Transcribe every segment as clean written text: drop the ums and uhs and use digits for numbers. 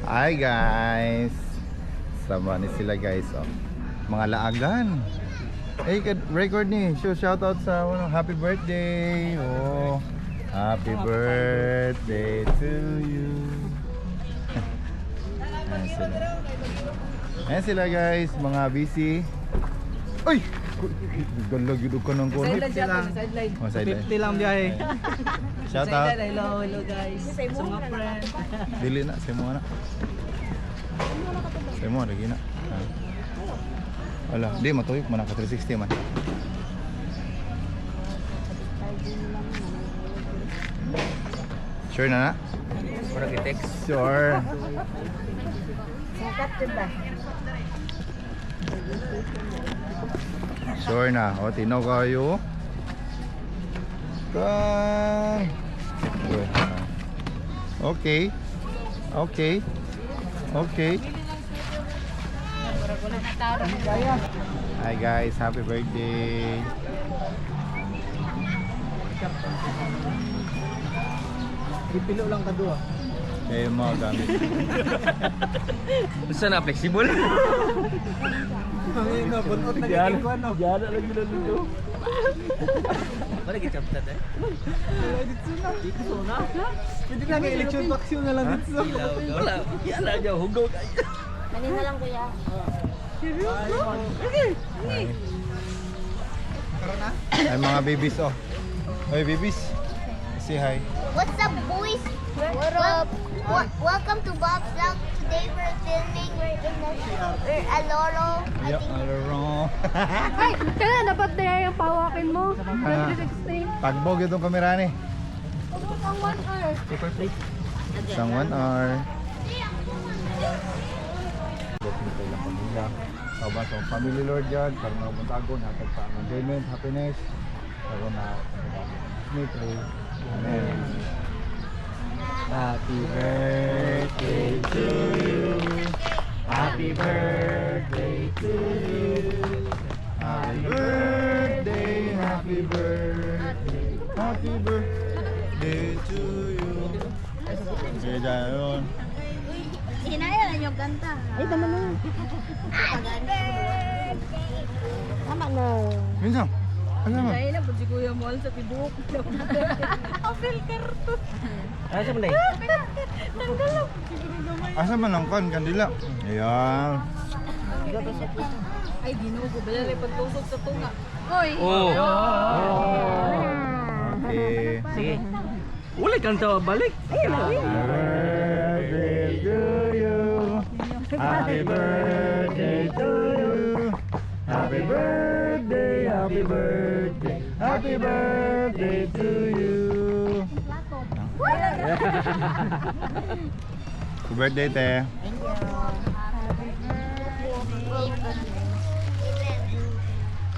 Hi guys. Sama ni sila guys oh. Mga laagan. Hey, record ni. Shout out sa happy birthday. Oh. Happy birthday to you. Ayan sila. Ayan sila guys, mga busy. Uy! Galag yun ka ng kuno. Sideline. Oh, sideline. 50 lang biyahe. Shout out. Hello guys. Sa mga friend. Dili na, sa mo na. Sa mo lagi na. Wala, di matuyok man ka 360 man. Sure na na? Para text. Sure. Sure na. O, tinaw kayo. Okay. Okay. Okay. Hi guys, happy birthday. Ipilo lang kadua. Kayo mga gamit. Basta na flexible. Ang ina bunot na gikuan no. Gana lang gila dito. Para gicaptad eh. Dito na. Pwede lang election vaccine na lang dito. Wala. Yala daw hugaw kayo. Kanina lang kuya. Ay mga babies oh. Hey babies. Say hi. What's up, boys? What up? Welcome to Bob's Vlog. Today we're filming. We're in Aloro. I Yeah, think. alaro. Ay, kaya dapat na yung pawakin mo. 316. Pagbog itong kamera ni. Ang 1 hour. Paper plate. Isang 1 hour. Nito lang pamilya. Kaban sa family Lord God, para na buntagon, hatag pa ang enjoyment, happiness. Para na pray. Amen. Happy birthday to you. Happy birthday to you. Happy birthday, happy birthday. Happy birthday to you. Sige dyan. Hinaya lang yung kanta. Ay, tama na. Tama na. Minsan. Ano naman? Ay, na po si Kuya Mol sa tibuk. Apel karto. Ano sa manay? Tanggalap. Asa man ang kan kandila? Ayan. Ay, ginugo. Bayari pagtusok sa tunga. Hoy. Oh. Okay. Sige. Uli kanta balik. Happy birthday to you. Happy birthday to you. Happy birthday, happy birthday. Happy birthday to you. Happy birthday, te.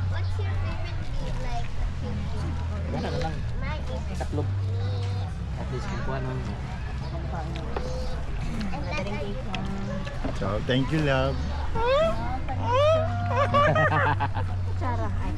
What's your favorite meat like? Gana ka lang. Mine is Tatlog. At least kung kuha nung. and that I So, thank you, love. Sarah. Ay!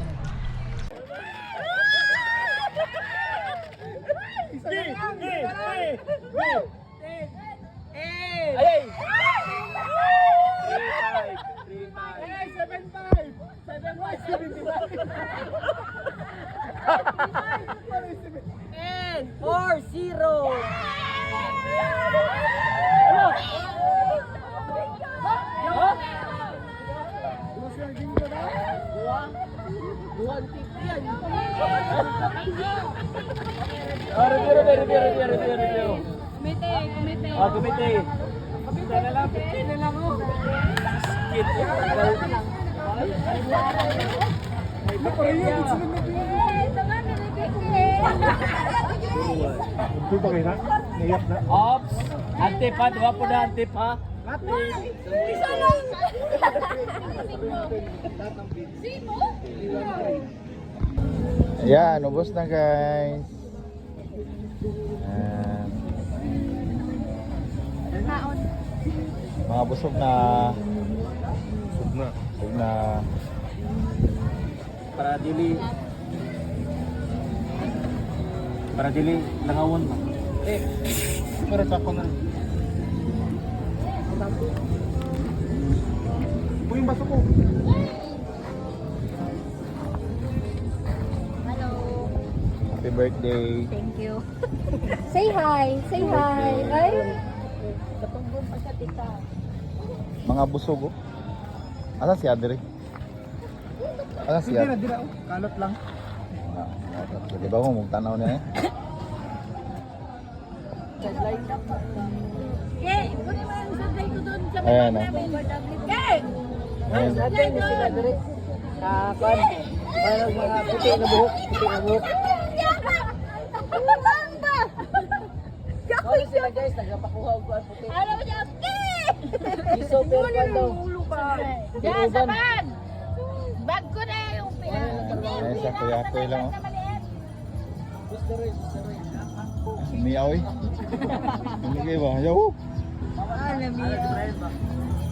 250. Kumite. Ah, kumite. Kumite na lang. Kumite na lang oh. Skit. Ops. Antip ha. Diba po na antip ha? Isa lang. Ayan, ubos na guys. Ayan. Mga busog na. Busog na. Para dili langawon mo. Para sa ko na. Uy, yung baso ko. Hello. Happy birthday. Thank you. Say hi. Say hi. Ay. Mga busog oh. Asa si Adri? Asa si Dira, Adri? dira. Oh. Kalot lang. Di ba mo mong tanaw niya eh? Okay, kunin mo yung sablay ko doon sa Ayan oh. Okay! Ayan. Natin ni sila dire. Kan. Parang mga puti na buhok, puti na buhok. Ano sila guys, nagpapakuha og kuan puti. Alam mo niya, okay! Iso pero daw. Diyan sa bag! Bag ko na yung Ayan sa kuya-kuya lang oh. Umiyaw eh. Umigay ba? Ayaw.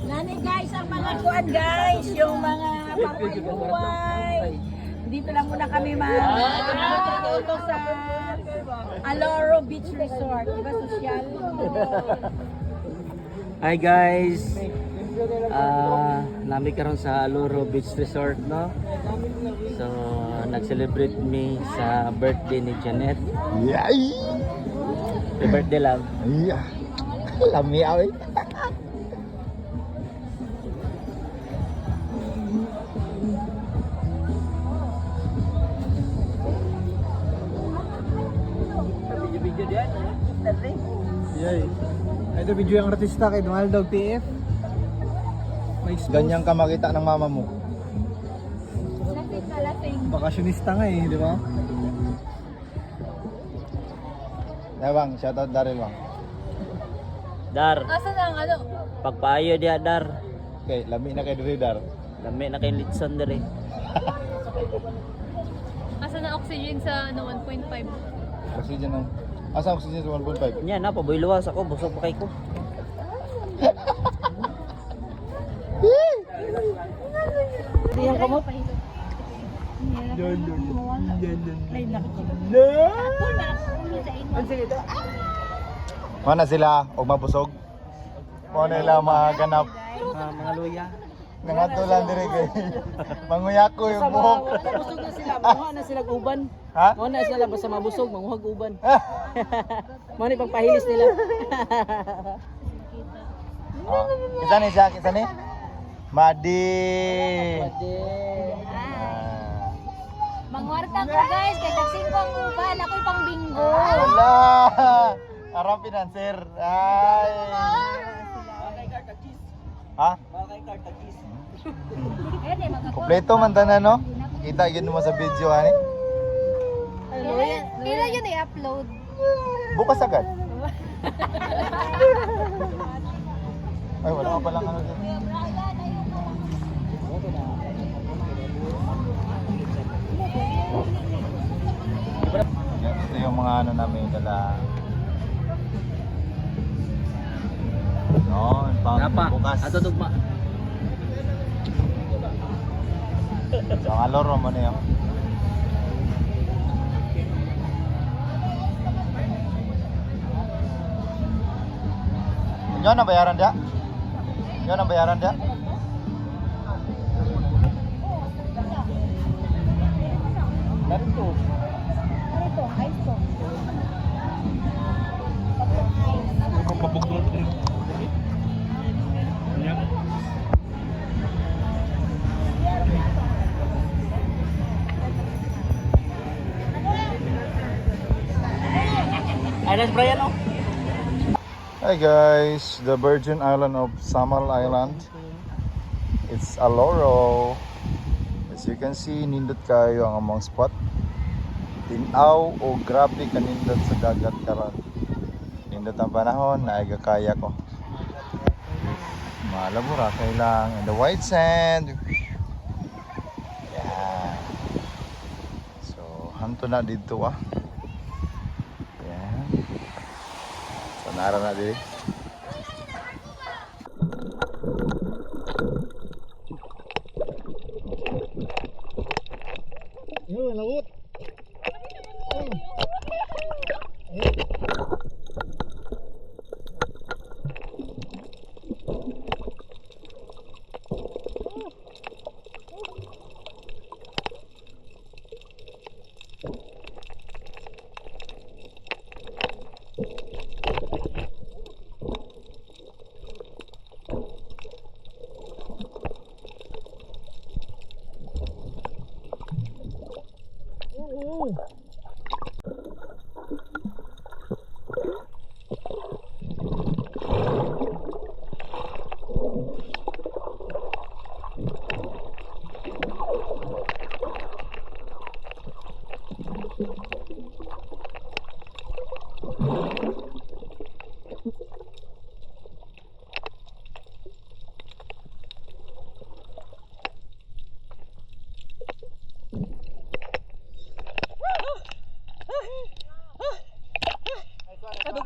Nani guys, ang mga kuan guys, yung mga papuy. Dito lang muna kami ito sa Aloro Beach Resort. Diba social? Hi guys. Nami karon sa Aloro Beach Resort no. So nag-celebrate me sa birthday ni Janet. Yay! Happy birthday love. Iya. Lamiyaw eh. Video-video diyan. Yay. Ito video yung artista kay Donald Dog PF. May Ganyan ka makita ng mama mo. Bakasyonista nga eh, di ba? Bang, shoutout Daryl bang. Dar, Asan ang ano? pagpaayo diha Dar. Okay, lami na kay Dre Dar. Lami na kay litson dire. Asan ang oxygen sa ano 1.5? Oxygen ng... Asa oxygen sa 1.5? Nya na paboy luwas ako, busog pa kay ko. Diyan ka mo. Mana sila og mabusog? Mo na ila maganap. Mga luya. Nangatulan dire kay manguyako yung buhok. Busog na sila, manguha na sila uban. Ha? Manguha na sila basta mabusog, manguha uban. Mao ni pagpahilis nila. Oh. Isa ni Jack, isa ni? Madi. Mangwarta ko guys, kay tagsing ko ang uban, ako'y pang bingo. Wala. Arang pinanser. Ay. Ha? Kompleto man tanan no? Kita gyud mo sa video ani. Pila yun i-upload? Bukas agad. Ay wala ka palang ano dyan. Yan, ito yung mga ano namin dala. No, pang bukas. Ato tugma. So, ang aloro mo na yun. Yun ang bayaran dia? Yun ang bayaran dia? Dito. Ay, Brian oh. Hi guys, the Virgin Island of Samal Island. It's Aloro. As you can see, nindot kayo ang among spot. Tinaw o grabe kanindot sa dagat karon. Nindot ang panahon na ay gakaya ko. Malabura kailang in the white sand. Yeah. So, hanto na dito ah. Yan. So, nara na dito. Yun, lawot.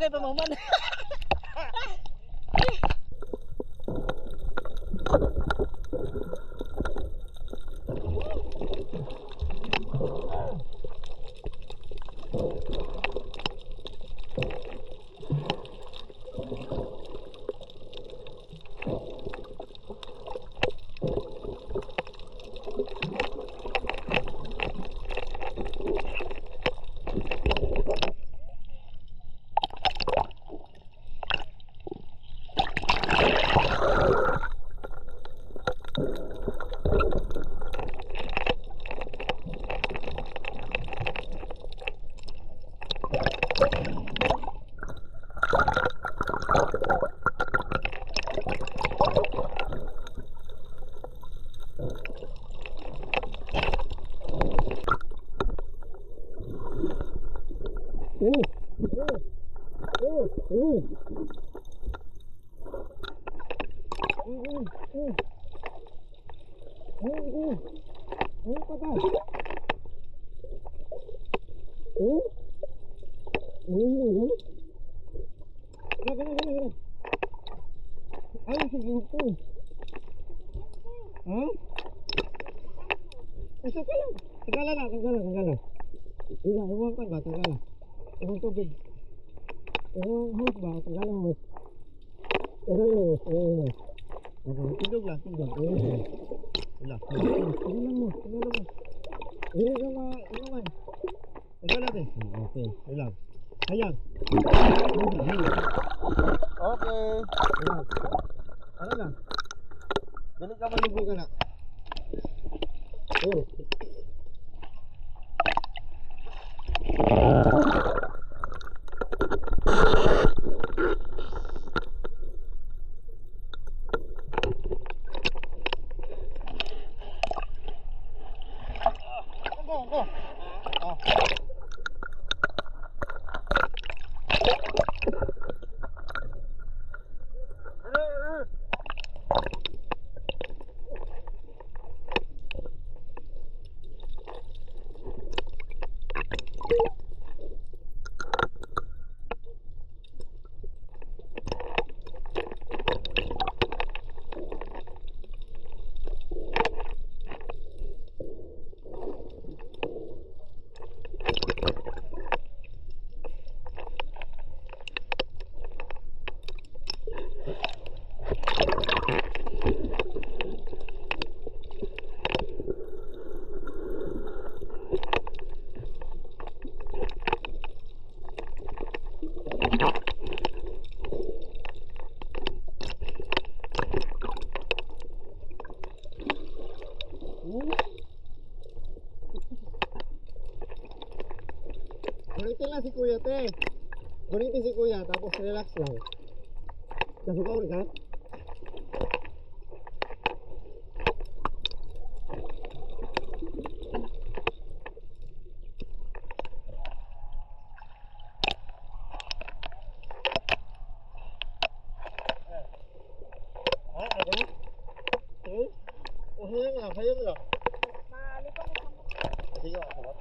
pa maman. Okay. Ano lang? Dali ka malugo ka na. Oh. Gunitin lang si kuya, te. Gunitin si kuya, tapos relax lang. Nasukaw rin ka? Hayang lang. Sige, masarap.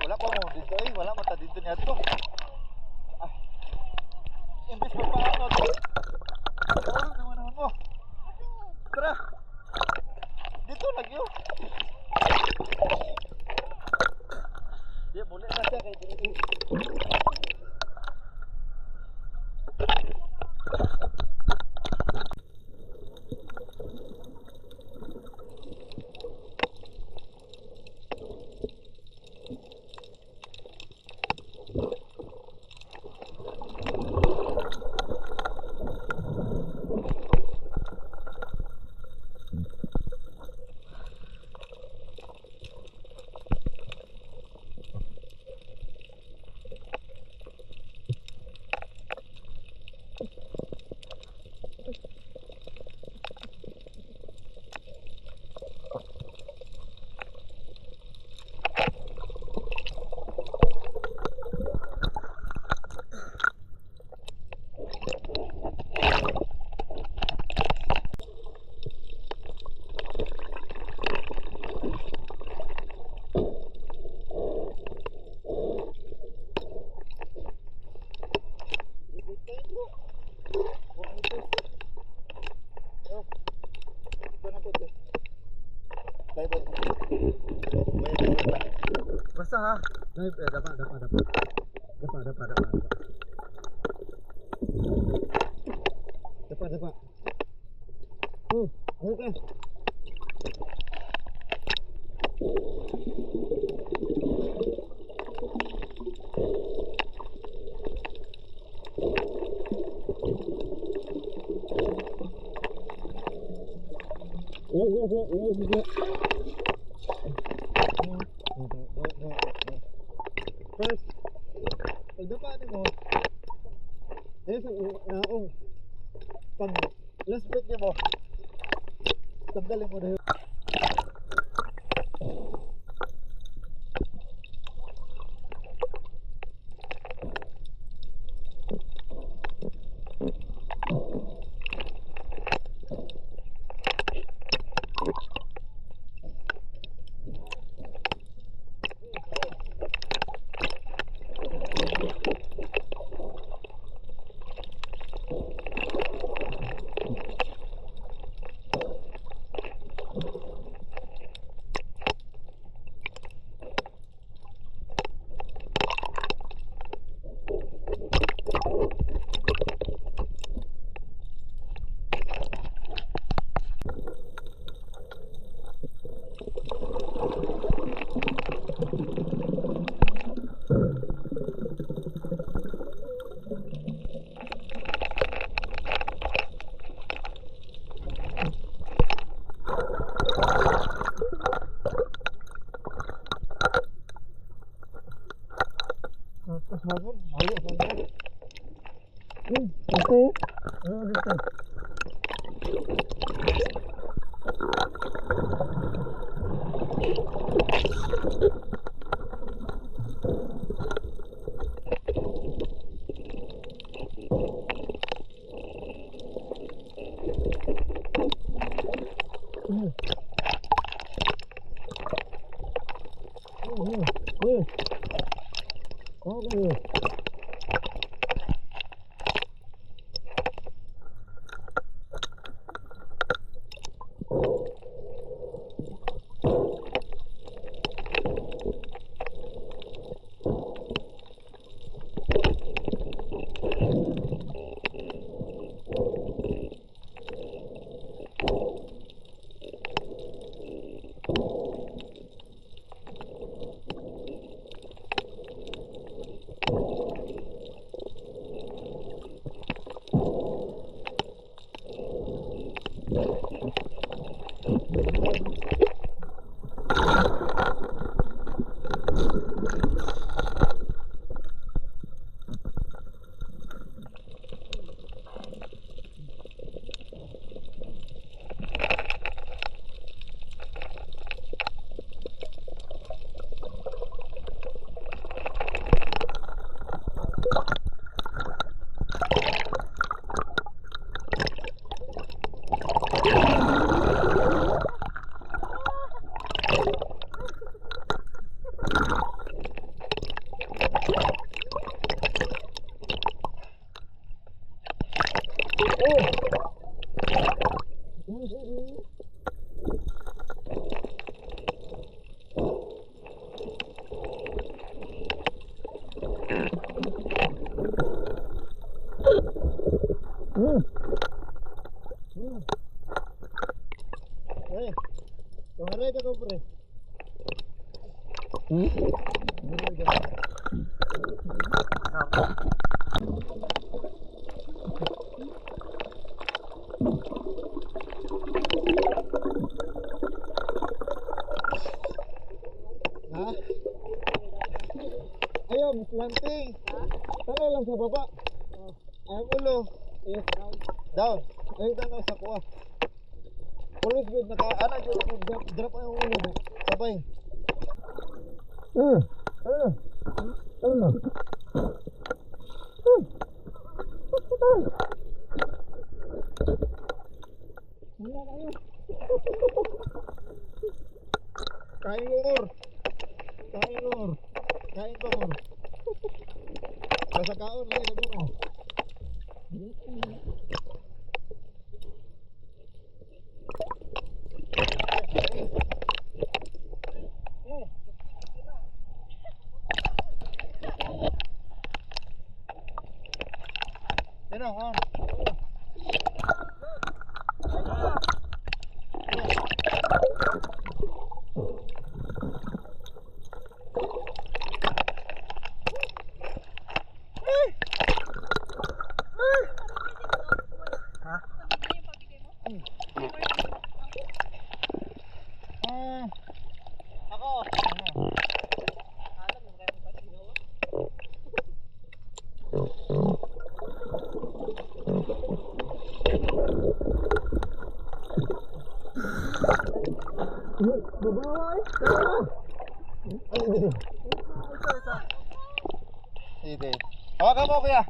Wala pa mo dito eh, wala mata dito niya to. Ay. Imbes pa paano to. Ano naman mo? Tara. Dito lagi yo. Dia boleh na siya kay dito. ha. Dapat. Okay. First, pagdapaan mo, pag last break niya mo, tanggalin mo na yun. Ayaw, planting. Talo lang sa baba. Ang ulo. Yes, down. Ayun tanaw sa kuha. Always good. Naka-anak yung drop ang ulo mo. Sabay. Kain lumur. Kain lumur. Basta kaon lagi ka mo. Down. Sige. Hawakan mo kuya.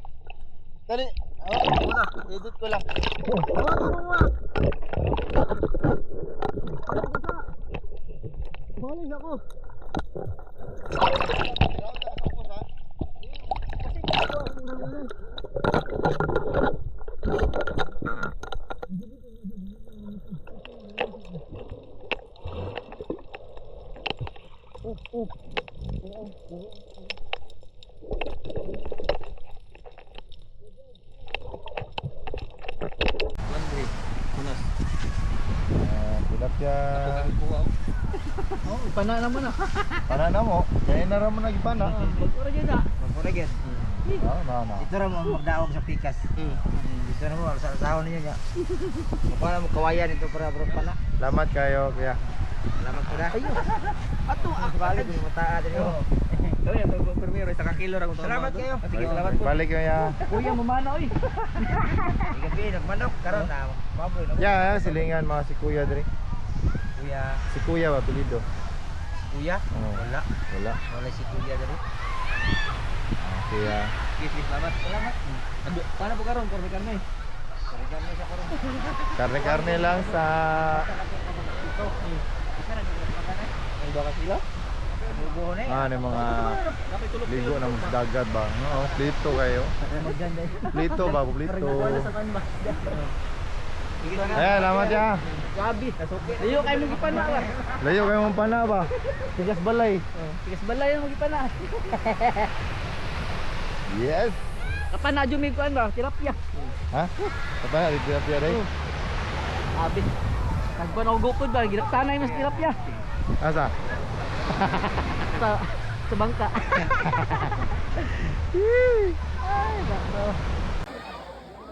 Dali. Hawakan mo muna. Edit ko lang. Hawakan mo muna. Malis ako. Tilapia. Oh, ipana naman ah. Pana na mo. Kaya na rin mo nagipana. Ora gyud ah. Mapura gyan. No. Ito rin mo magdaog sa pikas. Gusto na mo, sa sahon niya niya. Mukha na mo kawayan ito para bro pala. Salamat kayo, kuya. Salamat po na. Ato ako. Balik mo mataan din mo. Kaya primero sa kakilo ra ko to. Salamat kayo. Sige, salamat po. Balik kuya. Kuya mamana oy. Igabi nagmanok karon na. Baboy na. Yeah, silingan mga si kuya diri. Kuya. Si kuya ba pilido? Kuya? Oo. Wala. Wala. Wala si kuya dali. Kuya. Sige, salamat. Salamat. Ando, paano po karon? Karne. Karigan mo sa karon. Karne-karne lang sa Ito. Isa ra gyud magana. Ang baka sila? Bubuho na. ano mga ligo ng dagat ba? Oo, plito kayo. Maganda. Plito ba? Plito. Sa kan ba? Ayan, salamat ya. Gabi, kasuki. Layo kay mo gipana ba? Layo kayo mong pana ba? Tigas balay. Tigas balay mo gipana. Yes. Kapan na jud mig kuan ba? Tilapia. Ha? Apa na dito na piyade? Abi. Kagpan og gukod ba? Ginaksanay mas tilapia. Asa? Sa bangka. Ay, bako.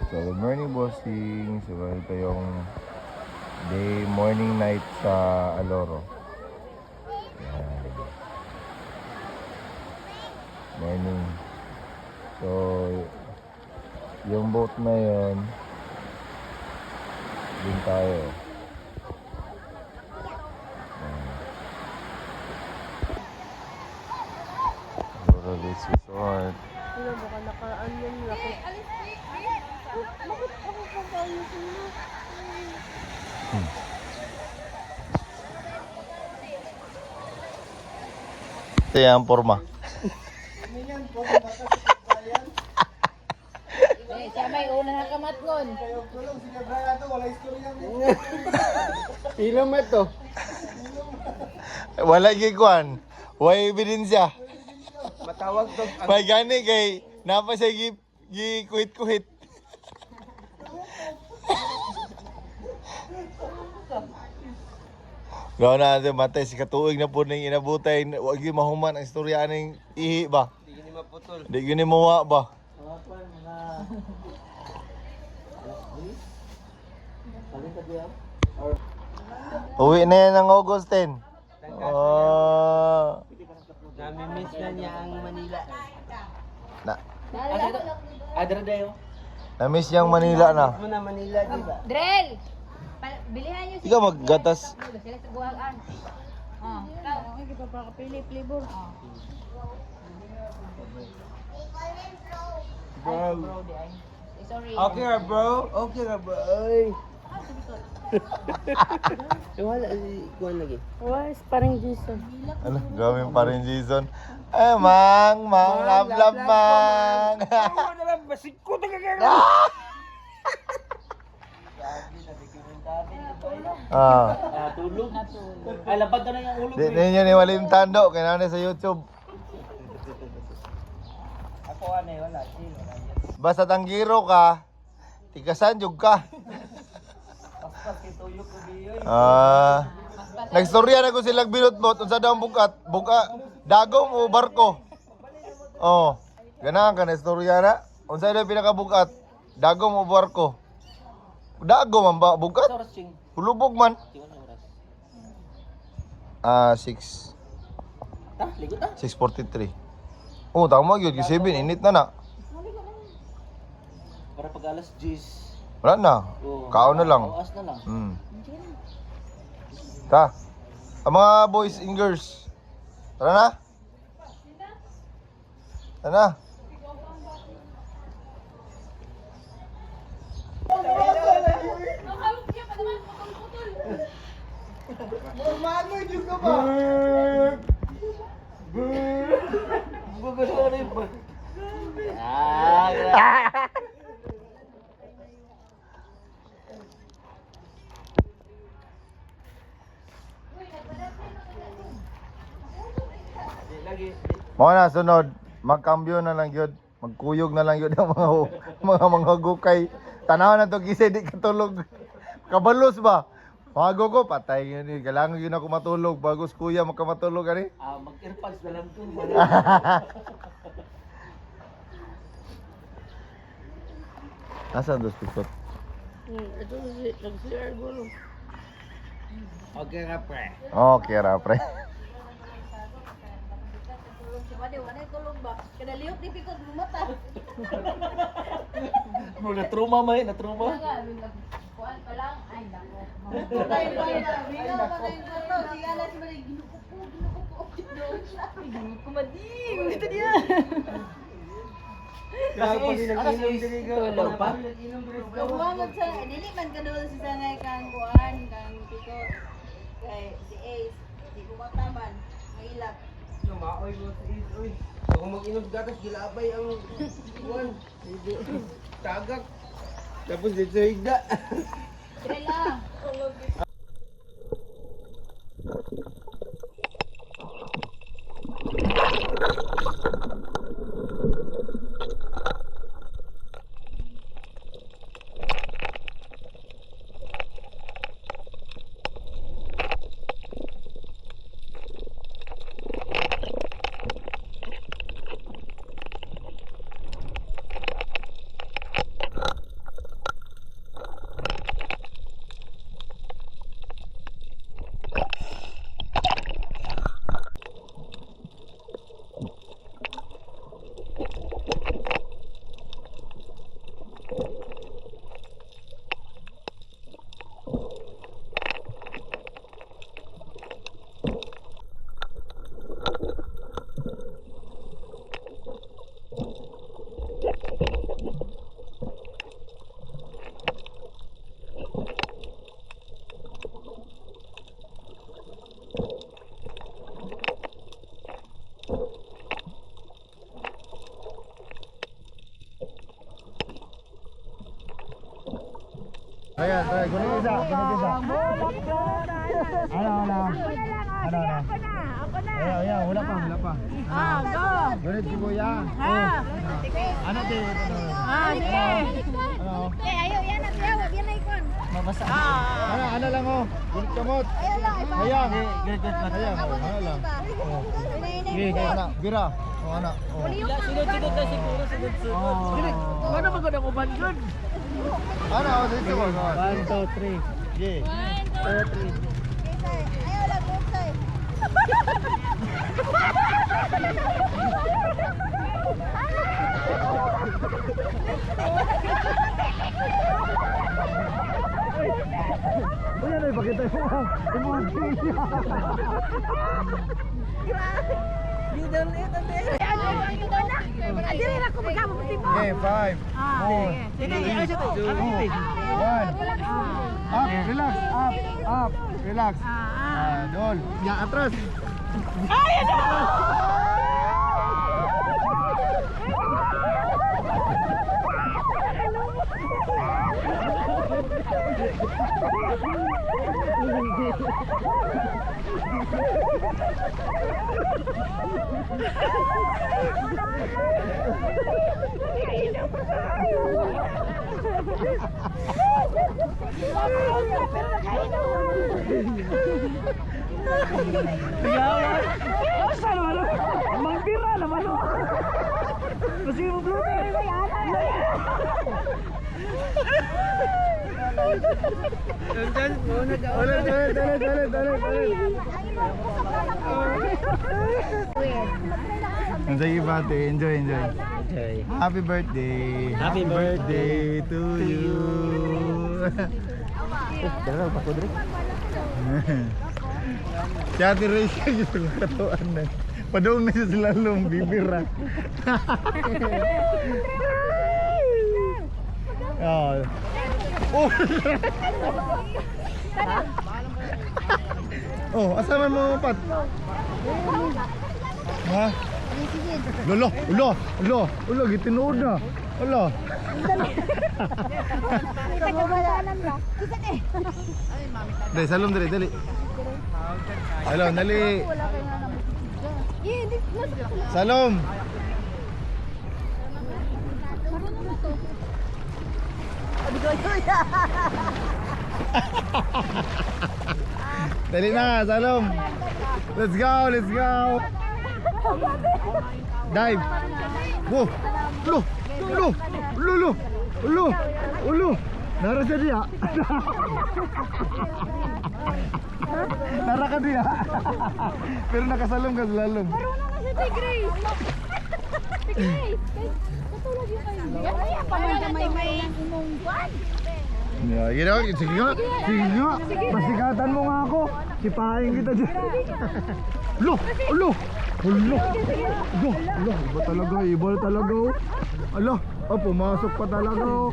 So, good morning, bossing. So, ito yung morning, night sa Aloro. Yan. Morning. So, yung boat na yun, din tayo. Yan. Aloro Beach Resort. Ano baka nakaan yan laki. Bakit ako kakain sila? Ito yung forma. Siya may una na kamatngon. Ilom ito. Wala gikuan. Way ebidensya. Matawag to. May gani kay napa siya gi-kuhit-kuhit. Gawa na natin matay si katuig na po ning inabutay. Wag yung mahuman ang istorya ning ihi ba? Hindi ni maputol. Di gini mawa ba? Uwi na yan ng August 10. Oh. Nami-miss na niya ang Manila. Adra dayo. Na-miss niyang Manila na. Mo na Manila, di ba? Drell! Bilihan niyo Ikaw maggatas. sila sa buhagan. Oh, ikaw. Hindi pa pa kapili, flavor. Oh. Bro. Sorry. Okay ra bro. Okay ra bro. Ay. Wala kuan lagi. Was, parang Jason. Ano? Gawin pa rin Jason. Eh, mang, love, mang. Ako na lang basig ko talaga. Ah. Tulog. Ay lapad na yung ulo. Di ninyo ni Walim Tando, kailangan sa YouTube. Ako ano wala. Basta tanggiro ka, Ikasan jug ka. Paspas kay tuyok ko diyoy. Nagstorya na ko silang binutbot unsa daw ang bugat? Dagom o barko? Oh. Ganahan ka na istorya na. Unsa daw pinakabugat? Dagom o barko? Dagom ang bugat? Oras ching. Hulubog man. Tingnan oras. 6. Ligot ta. 6:43. Oh, tama gyud kasi 7 init na. Para pag alas 10. Wala na. Kaon na lang. Awas na lang. Ta. Ang mga boys and girls. Tara na. Tara na. Gugulo na yung bag. Mga na sunod, magkambyo na lang yun. Magkuyog na lang yun ang mga gukay. Tanaw na to kasi di katulog. Kabalos ba? Bago ko patay yun eh. Kailangan yun ako matulog. Bagos kuya magkamatulog ani. Mag-earpods na lang to. Nasaan dos pikot? Ito si nag-CR gulo. Okay na pre. Okay ra pre. Wala tulog ba? Kadaliyot di pikot mata. Bro, na-trauma may, na-trauma. Kuan pa lang. Ay nako. Tulog pa. Kawangan sa dili man kadol si sanay kang kuan kang piko kay si Ace di kumataman mailap. Maoy mo sa oy. Kung mag-inom gatas gilabay ang kuan. Tagak. Tapos dito sa higda. Kailan? Ayan, tayo. Gunit isa. Ano? Ayan, wala pa. Go. Gunit si kuya. Ano din? Ano? Ayaw yan at ayaw. Yan na ikon. Ano lang oh. Gunit kamot. Ayan. Ayan, ano lang. Anak, bira. Anak. Sunod-sunod na siguro, sunod-sunod. Ano maganda ko banjod? Ano? Sige. 1, 2, 3. Sige. 1, 2, 3. Ayaw lang mo sa'yo. Uy, ano ipakita mo? Okay, 5, 4, 3, 2, 1. Up, relax, up, relax. Dol. Ya, atras. Sige bate, enjoy. Happy birthday. Happy birthday to you. Dalawa pa ko dre. Si Ate Rachel yung katuan na. Padung na siya sa lalong bibira. Oh. Oh. Oh, asa man mo pat? Ha? Ulo, gitinuod na. Ulo. Dali, salom dali. Salom, dali. Salom. Dali na, Salom. Let's go. Dive. Whoa. Ulo. Nara siya dia. Nara ka dia. Pero nakasalom ka sa lalom. Marunong na siya si Grace. Si Grace. Katulad yung kayo. Yan pa may imong buwan. Yeah, sige nga. Pasigatan mo nga ako. Sipahin kita dyan. Ulo. Iba talaga. Pumasok pa talaga.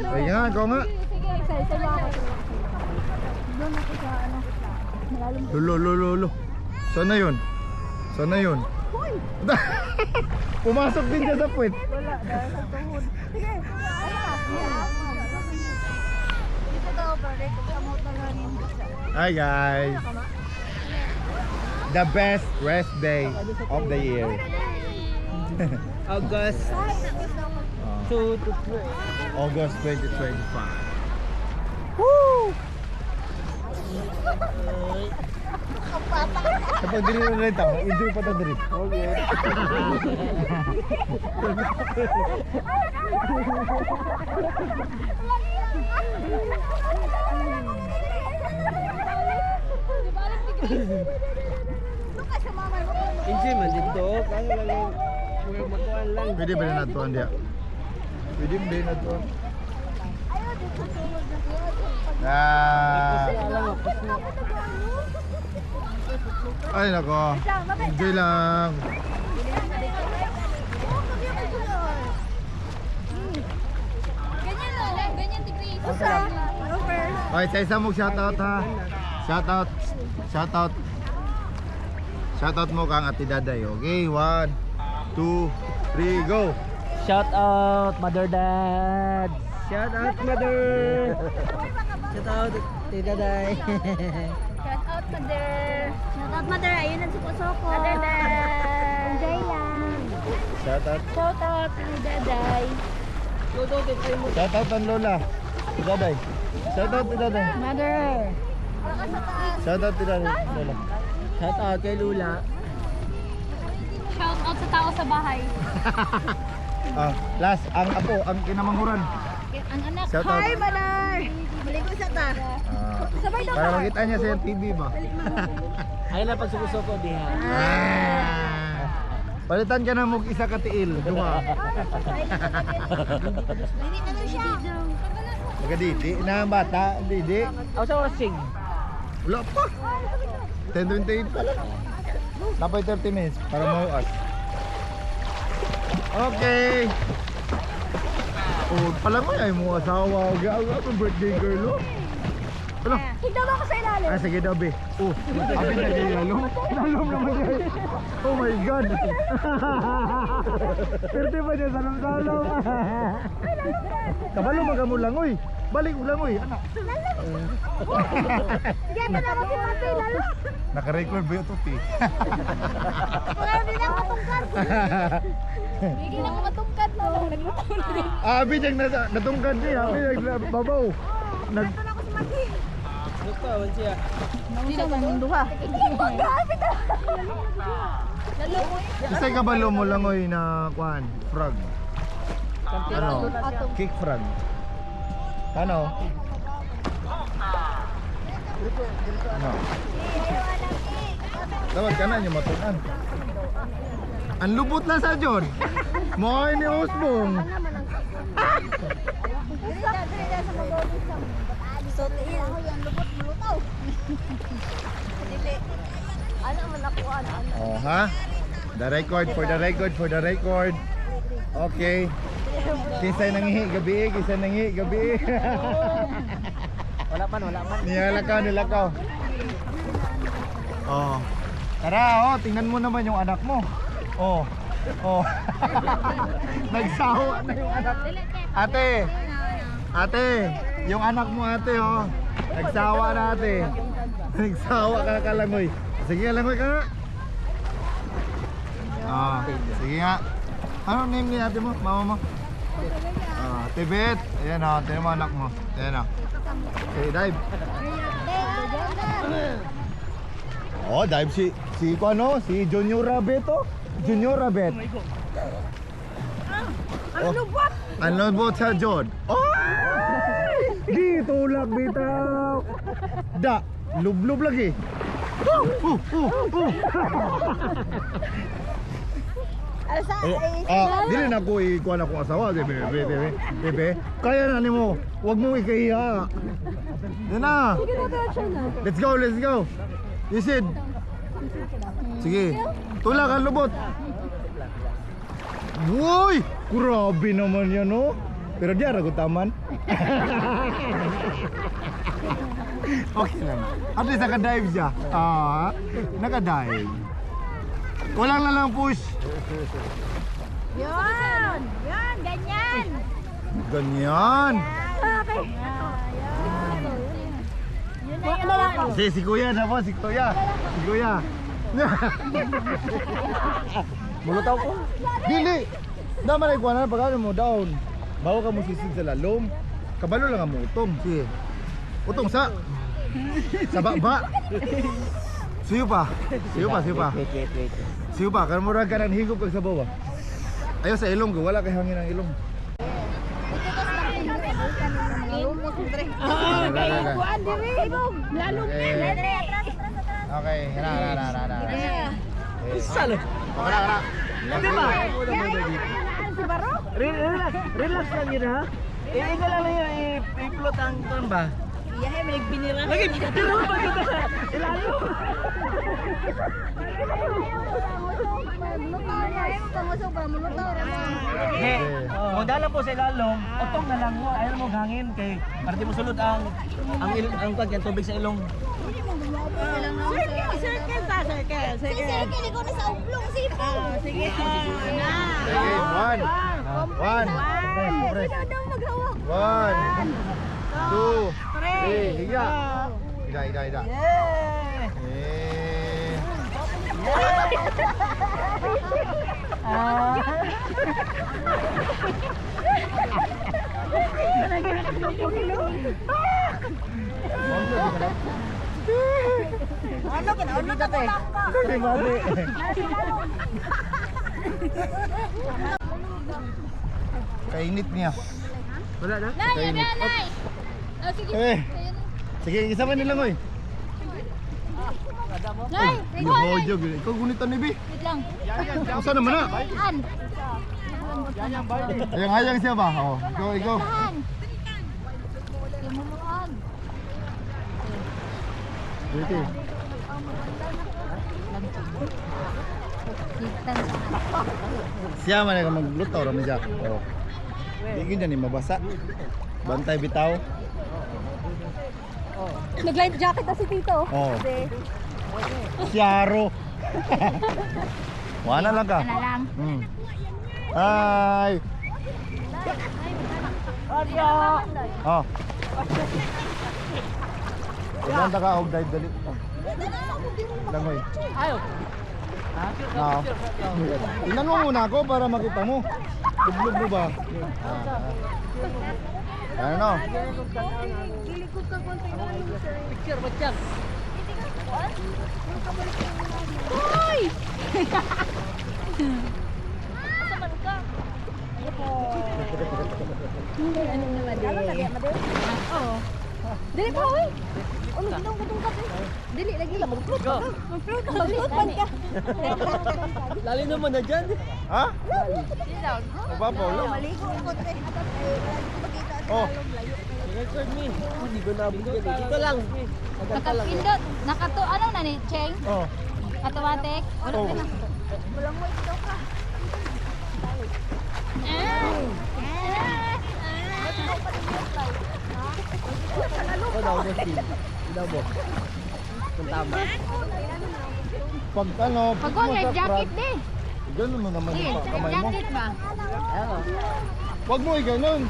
Ay nga, ikaw nga. Sige, excited ako. Doon ako sa malalim. Lo. Sana yun? Pumasok din siya sa puwet. Wala, dahil sa tuhod. Sige, dito daw, pare, kung kamot na ganin. Hi guys. The best rest day of the year. August 2 to 3. August 2025. Kapag dili na rin tao, enjoy pa ta diri. Okay. Enjoy man dito. Kaya lang yung makuha lang. Pwede ba na natuan dia? Pwede ba na natuan? Ay nako. Enjoy lang. Ganyan ti Grace. Over. Okay, sa isa mong shoutout ha. Shoutout mo kang Ate Daday. Okay, 1, 2, 3, go. Shout out Mother Dad. Shout out Mother. Shout out Tita Day. Shout out, mother. Ayun ang suko-suko. Mother Dad. Enjoy lang. Shoutout. Shout out, Daday. Shoutout ang Lola. Ate Daday. Shoutout Ate Daday. Mother. Shoutout Ate Daday. Lola. Shout out kay Lula. Shout out sa tao sa bahay. Last, ang apo, ang kinamanghuran. Ang anak. Shout out. Hi, Manar! Maligo sa ta. Sabay daw Para makita niya sa TV ba? Ay na pagsuko-suko diha. Palitan ka na mo isa ka tiil. Duha. Hindi na lang siya. Magadidi na ang bata. Didi. Ako sa wasing. Wala pa. 10:28 pa lang. Napay 30 minutes para mauas. Okay. Pala mo ay mo asawa. Happy birthday girl. Ano? Tignan mo ako sa ilalim. Sige daw be. Happy na kayo lalong. Lalong naman kayo. Oh my God. Pwede ba niya salong-salong? Kabalo magamo langoy. Balik mo langoy, anak. Diyan na ako si Mati, lalo. Naka-record ba yung tupi? Wala din ako matungkad. Hindi na ako matungkad na. Naglutaw na rin. Abi diyang natungkad niya, abi diyang babaw. Nag Ito na ako si Mati. Lutawan siya. Hindi na man duha. Grabe ka. Lalo mo. Isay kabalo mo langoy na kuan, frog. Ano? Kick frog. Ano? Ano? Dapat ka na yung matunan. Ang lubot na sa John. Moy ni Usbong. So, tiin ako yan, lubot mulutaw. Dili. Ano man ako, ano? Oh, ha? The record, for the record, for the record. Okay. Kisay nangihi gabi, kisay nangihi gabi. Wala man. Nilakaw. Oh. Tara, oh, tingnan mo naman yung anak mo. Oh. Oh. Nagsawa na yung anak. Ate, yung anak mo ate, oh. Nagsawa na ate. Nagsawa ka kalangoy. Sige, langoy ka nga. Ah, sige nga. Ano name ni ate mo? Mama mo? Ah, Tibet. Ayan oh, tingnan mo anak mo. Ayan oh. Okay, dive. Oh, dive si ano? Si Junior Rabbit oh. Junior Rabbit. Ang lubot. Ang lubot sa John. Oh! Di tulak bitaw. Da, lub lagi. Dili na ko ikuha na akong asawa, bebe. Kaya na nimo. Wag mo ikahiya. Yan na. Let's go. Isid. Sige. Tulak ang lubot. Woy! Grabe naman yan, no? Pero di aragot taman. Okay lang. At least naka-dive siya. Ah, naka-dive. Walang na lang push. Yun, ganyan. Ganyan. Okay. Yun na yun. Si Kuya na po, si Kuya. Mulutaw ko. Dili. Naman ay kuha na pag ano mo down. Bawa ka mo sisid sa lalom. Kabalo lang ang utong. Sige. Utong sa baba. Siyo pa. Wait. Siyo pa. Kan murag ka nang higop kag sa baba. Ayo sa ilong ko, wala kay hangin ang ilong. Kuan diri. Lalo Okay. Okay, hara. Salo. Hara. Di ba? Si Baro? Relax lang yun ha. Ika lang yun, i-plot ang kan ba? Iya, may nagbinira. Lagi, pero ba dito sa ilalim? Kung dala po sa ilalong, utong na lang mo, ayaw mo hangin kay para di mo sulod ang tubig sa ilong. Circle pa, circle. Sige, ikaw na sa uplong sipo. Sige, na. Okay, one. Ikaw daw maghawak. 1, 2, 3, higa. Higa. Ano ka na? Kainit niya. Wala na? Kainit. Sige. Sige, isa pa nila ngoy. Nay, Naghojo gyud. Ikaw gunitan ni Bi. wait lang. Asa naman na? An. Hayang siya ba? Oh, ikaw. Tahan. Timuluan. Dito. Siya man nga magluto ra man siya. Oh. Di gyud ni mabasa. Bantay bitaw. Nag-life jacket na si Tito. Oh. Siyaro. Wala lang ka. Ano lang? Hi. Oh. Ganda ka og dive dali. Langoy. Ayo. Oo. Tingnan mo muna ako para makita mo. Dublog mo ba? Ano? Picture macam. Ano naman din? Oo. Dili pa, uy. Ulo, gitong ka. Dili, lagi. Mag-float ka. Mag-float ka. Mag-float ka. Lali naman na dyan. Ha? Mababaw lang. Maligo ko te. Oh. Record me. Hindi ko nabot yan. Ito lang. Maganda lang. Nakapindot. Nakato, ano na ni, Cheng? Oh. Automatic? Oh. Ito daw na steam. Ito mo. Kung tama. Pag ano, Pag ko, life jacket di. Ganun mo naman Eh, yung life kamay mo. jacket ba? Ayan o. Wag mo ganun.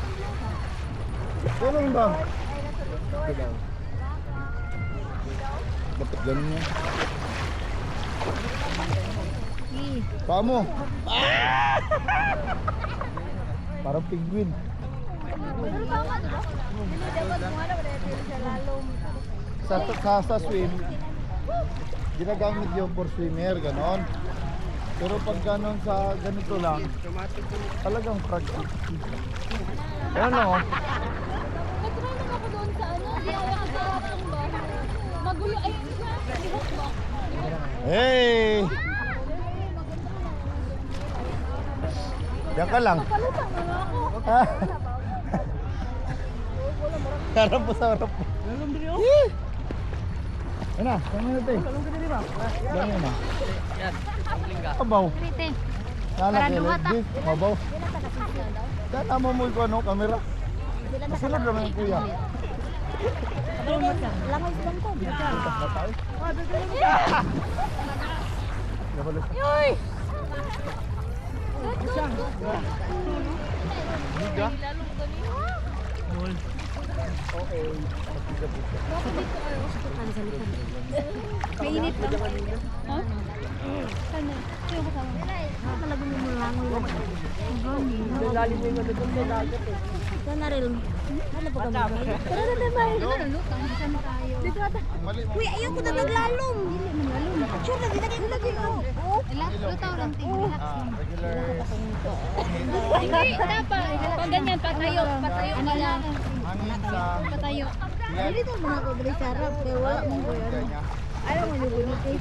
Ganun ba? Ito daw. Dapat ganun yan. Eh, Paa mo. Parang penguin. Sa swim, ginagamit yung for swimmer, ganon. Pero pag ganon sa ganito lang, talagang practice. Ayan o. nag-try lang ako doon sa ano, di ako nakasarapang ba? Magulo, ay, lihok ba? Hey! Diyan ka lang. Palutang na nga ako. Harap mo sa harap mo. Eh! Ayun na, kaya mo natin. Ganyan na. Yan. Pangling ka. Mabaw. Prite. Nalaki Para duhat, like this. Mabaw. Dahil tama mo yung ano, camera. Masunod naman yung kuya. Langoy silang ko. Puntas na tayo. Nabalas. Yoy! Liga. Mainit lang. Ha? Sana. Sino kasama? Talagang yung langoy lang. Lalim mo yung ano doon. Lagat eh. Sana rin. Ano pa kami? Tara na ba? Lutang. Saan tayo? Dito ata. Mali mo. Uy, ayaw ko na naglalom. Dili man lalong. Sure, lagi ko. Relax. Lutaw lang. Relax. Regular. Hindi, dapat. Pag ganyan, patayo. Patayo ka lang. Hangin sa... Patayo. Yan. Dito mo ako dali sarap. Kaya wala mo ko yan. Kanya. Ayaw mo yung bunit eh.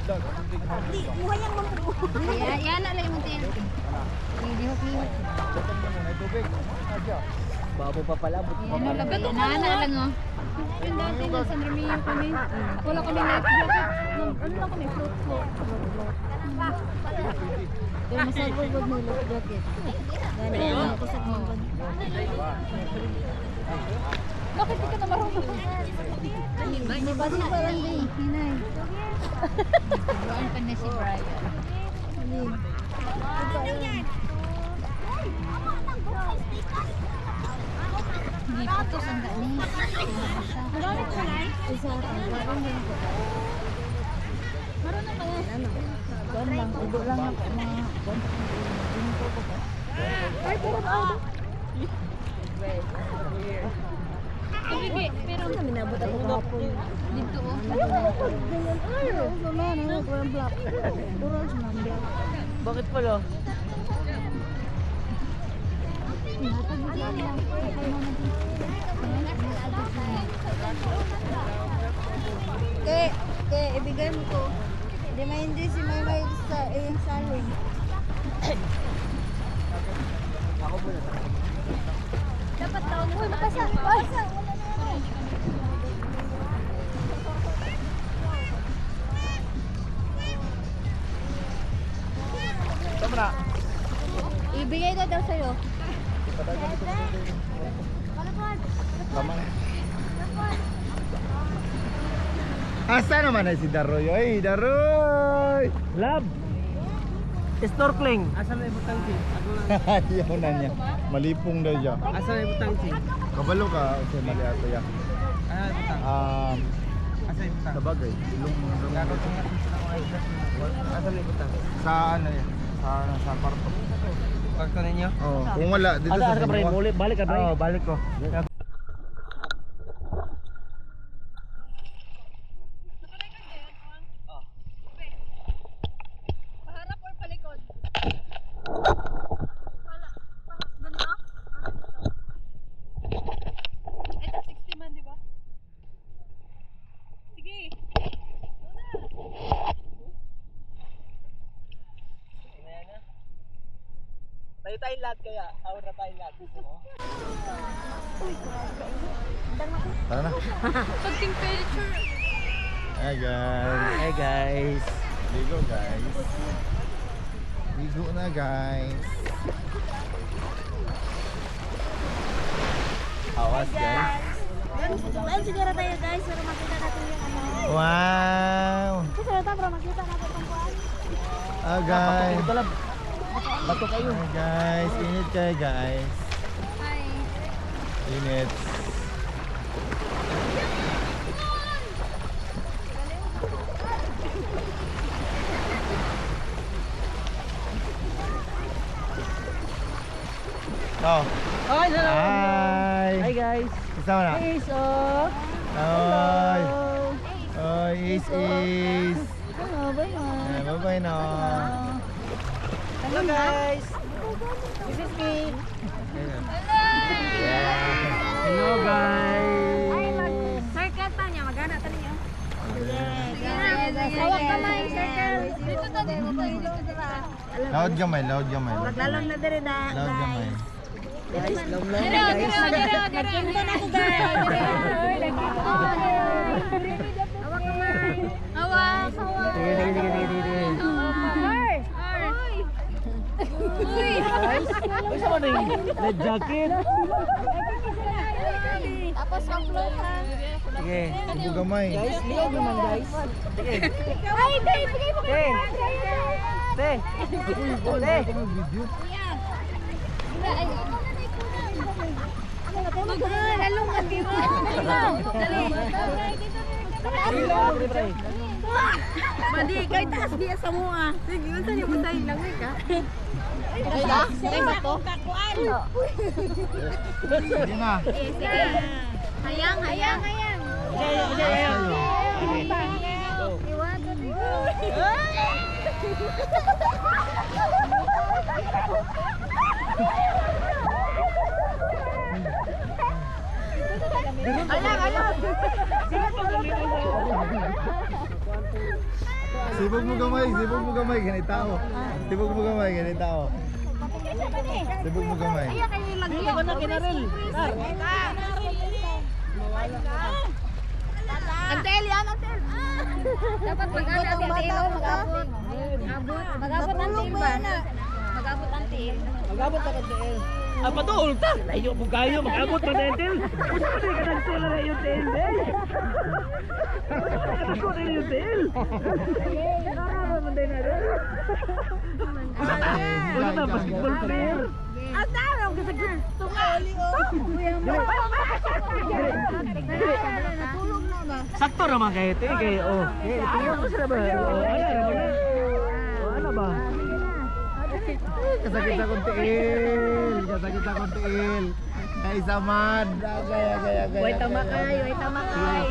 Muhayang mampupo. Yan na lang yung tin. Lihok-lihok. Check mo muna yung tubig. Adya. Babo pa pala. Yan o, labi. Nana lang o. Yung dati na San Remilio kami. Wala kami life jacket. Ano lang kami, float. Pero masarap wag mo yung jacket. Gano'n ako sa mga. Bakit di ka na marunong? Mabati pa lang din. Hinay. Doon pa na si Brian. Hindi pa ito, sanda ni. Marami ko na. Isa ka. Marunong ko. Marunong pa yan. Ano? Kuwan lang. Ibo lang ako. Mga kuwan. Ginto ko ba? Ay, pero ako. Ibigay, pero Ano minabot ako kahapon? dito o. Ayaw ko na. Ano ko yung black. Orange man. Black. Bakit pala? Kaya ibigay mo ko. Hindi ma-enjoy si Maymay sa iyong salon. Ako muna. Dapat daw. Uy, makasa. Tama na. Ibigay ko daw sa'yo. Tama na. Asa naman na si Daroy? Ay, Daroy! Lab! Snorkeling. Asa na ibutang si? Ako lang. Ayaw na niya. Malipong daw siya. Asa na ibutang si? Kabalo ka, kasi mali ato ya. Ah, ibutang. Asa ibutang? Sa bagay, ilong Asa na ibutang? sa ano yan? Sa kwarto. Pagto ninyo? Oh, kung wala dito sa Senwa. Balik ka, Oo, balik ko. Paharap or palikod? Wala. Ganito? Ito, 60 man, di ba? Sige. Tayo tayong lahat kaya. Awar na tayong lahat. Gusto mo? Tara na. Pag-temperature. Hi guys. Hey guys. Ligo guys. Ligo na guys. Awas guys. Doon siguro tayo guys, para makita natin yung ano. Wow. Kasi ito, para makita natin yung kuwan. Ah guys. Bato kayo. Hi guys. Init kayo guys. Hi. Init. Oh. Hi, hello. Hi. Hi guys. Isama na. Hey, so. Oy. Oy, is. Hello, bye-bye. Bye-bye na. Hello guys. This is me. Hello guys. Circle pa niya, magana ta niyo. Hawak kamay, circle. Dito ta, dito ta. Loud gamay, loud gamay. Maglalong na dire na. Loud gamay. Guys, love love Dito, guys. nagkinto na ko guys. Hawak kamay. Hawak, hawak. Sige. Uy! Guys, uy sama na yung red jacket. Tapos mag-float ha. Sige. Ibu gamay. Guys, liog naman guys. Sige. Ay, hindi! Bigay mo Te. Te. Te. Video. Lalong mag-iwa. Dali. Madi, kay taas diya sa mua. Sige, unsa ni mo tayo lang ka? Okay na? Sige ba to? Sige na. Sige. Hayang, hayang, hayang. Sibog mo gamay, ganit tao. Sibog mo gamay, ganit tao. Sibog mo gamay. Ako na kinaril. Antel yan, antel. Dapat mag-ano ang ilaw, mag-abot. Mag-abot ang tail ba? Mag-abot ang tail. Magabot ka kantil. Ah, pato ulta. Layo mo kayo, magabot pa dentil. Usa pa din ka nagtila na yung tail, eh. Ako na yung tail. Nararamdaman din na rin. Wala na, basketball player. Ang dami ang kasi tumali oh. Sakto naman kayo, te. Kayo, oh. Tingnan mo sila ba? Oh, ano ba? Kasakit akong tiil. Kasakit akong tiil. Kaisamad. Agay. Way tamakay, way tamakay.